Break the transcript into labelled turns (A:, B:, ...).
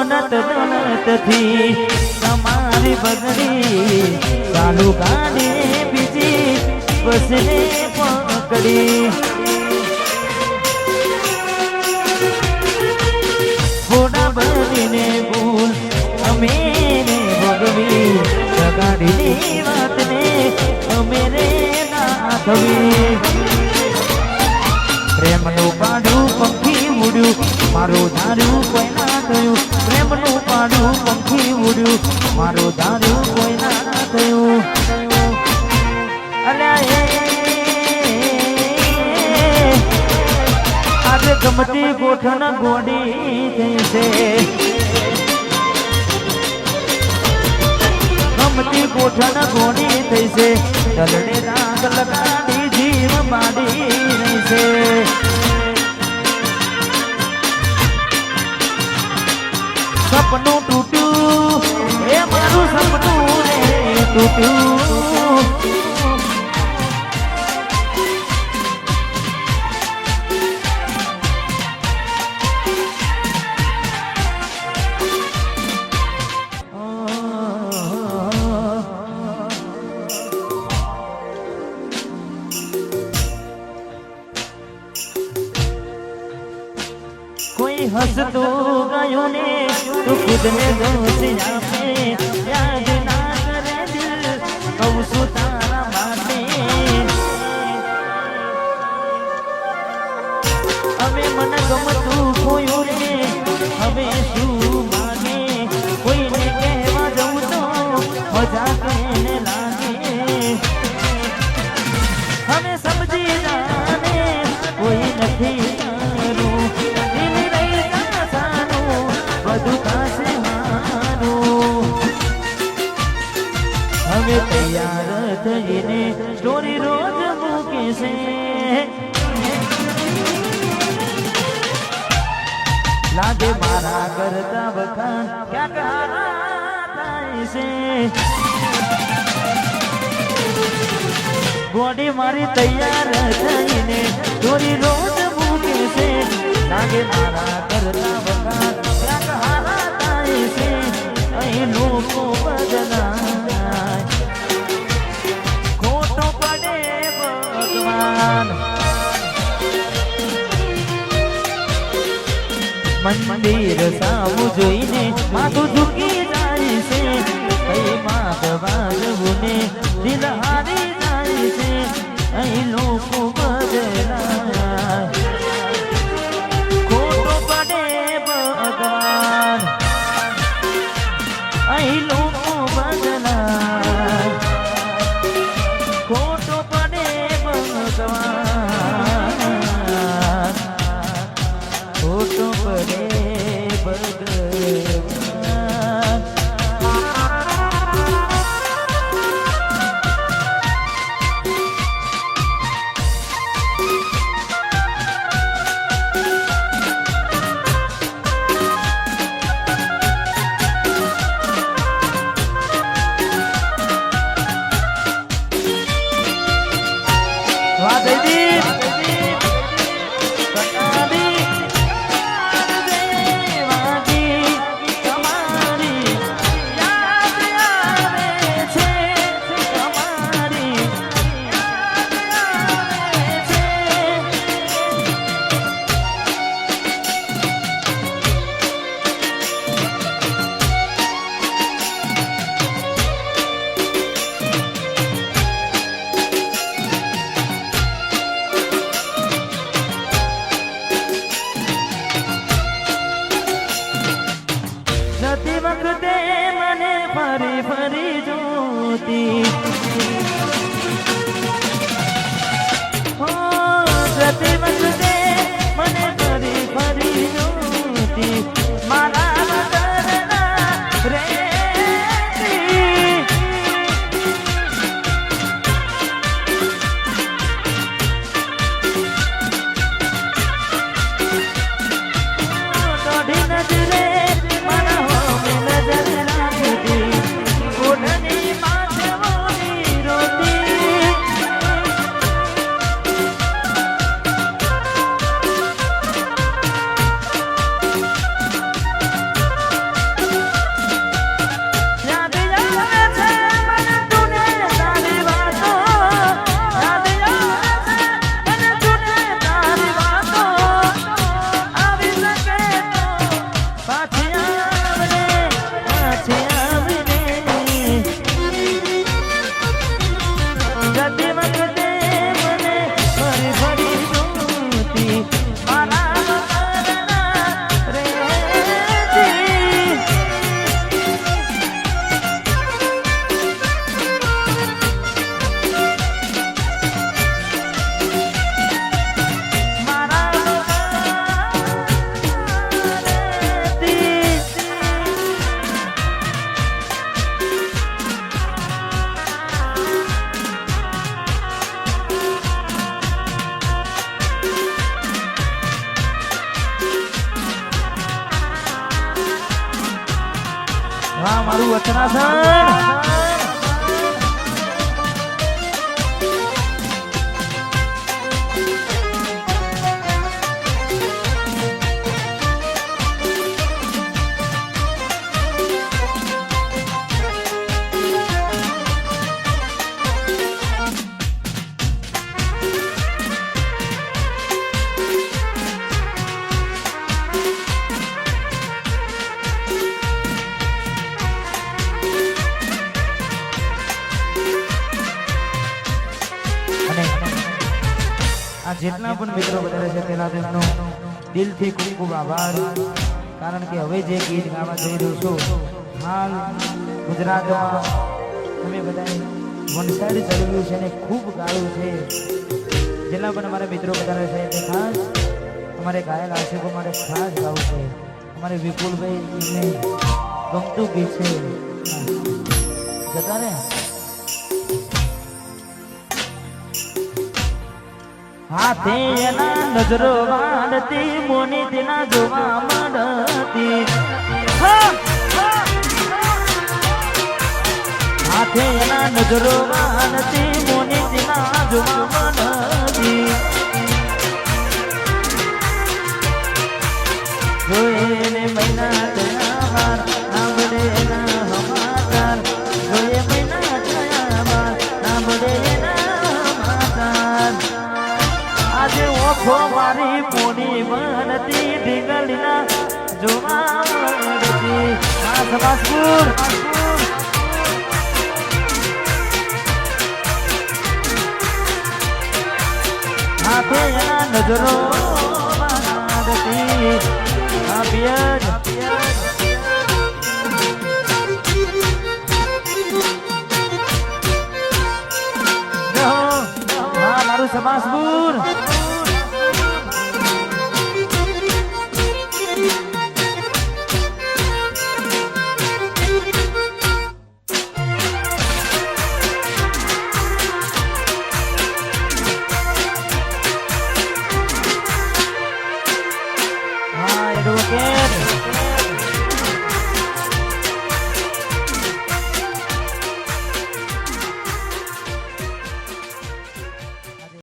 A: દોલત દોલતથી તમારી બગડી ચાલુ ગાડી બીજી બસને પકડી ફોડા બનીને ભૂલ અમે ને ભોગવી ગાડીની વાતને અમે રે ના થવી પ્રેમનું પાડું પંખી ઉડ્યું મારું ધાર્યું કોઈ ના થયું પ્રેમનું પાડું પંખી ઉડ્યું મારું ધાર્યું કોઈ ના થયું અલ્યા આજે ગમતી ગોઠણ ગોડી થઈ છે ગમતી ગોઠણ ગોડી થઈ છે તલડે રાગ લગાડી જીવ બાડી રહી છે સપનું તૂટ્યું એ મારું સપનું રે તૂટ્યું કોઈ હસતો ગયો ને તું ખુદને દોષ આપે યાદ ના કરે દિલ કહું છું તારા માટે હવે મને ગમતું ખોયું રે હવે શું માગે કોઈને કહેવા જવું તો મજા કહેને લાગે હવે સમજી જાને કોઈ નથી હવે તૈયાર થઈને સ્ટોરી રોજ મૂકે છે લાગે મારા કરતા વખાણ ક્યાંક હારા થાય છે બોડી મારી તૈયાર થઈને સ્ટોરી રોજ મૂકે છે લાગે મારા કરતા વખાણ ક્યાંક હારા થાય છે અહીં લોકો બદલાય ખોટો પડે ભગવાન મંદિર સામું જોઈને માથું ઝૂકી જાય છે કઈ માથ વાળવું ને દિલ હારી જાય છે અહીં લોકો બદલાય ખોટો પડે ભગવાન અહીં લોકો બદલાય ખોટો પડે ભગવાન ખોટો પડે ભગવાન જતી વખતે મને ફરી ફરી જોતી જતી વખતે મને ફરી ફરી જોતી મારા વગરના રે દોઢી નજરે હા મારું વચનાસન જેટલા પણ મિત્રો વધારે છે તેના તેમનો દિલથી ખૂબ ખૂબ આભાર કારણ કે હવે જે ગીત ગાવા જઈ રહ્યો છું હાલ ગુજરાતમાં અમે બધા વન સાઈડ ચડવ્યું છે અને ખૂબ ગાયું છે જેટલા પણ અમારા મિત્રો વધારે છે તે ખાસ અમારે ગાયક આશિકો માટે ખાસ ગાવું છે અમારે વિપુલભાઈ એમને ગમતું ગીત છે જતા ને હાથે એના નજરો વાળતી મોની તેના જોવા મળતી હાથે એના નજરો વાળતી મોની તેના જોવા મળતી જોઈને મહિના થયા બાર સાંભળે એના સમાચાર જોએ મહિના થયા બાર સાંભળે એના સમાચાર આજે ઓખો મારી મોની બનતી ઢીંગલીના જોવા મળતી આ સબાસપુર હાથે એના નજરો મારતી આ પિયર મારું સબાસપુર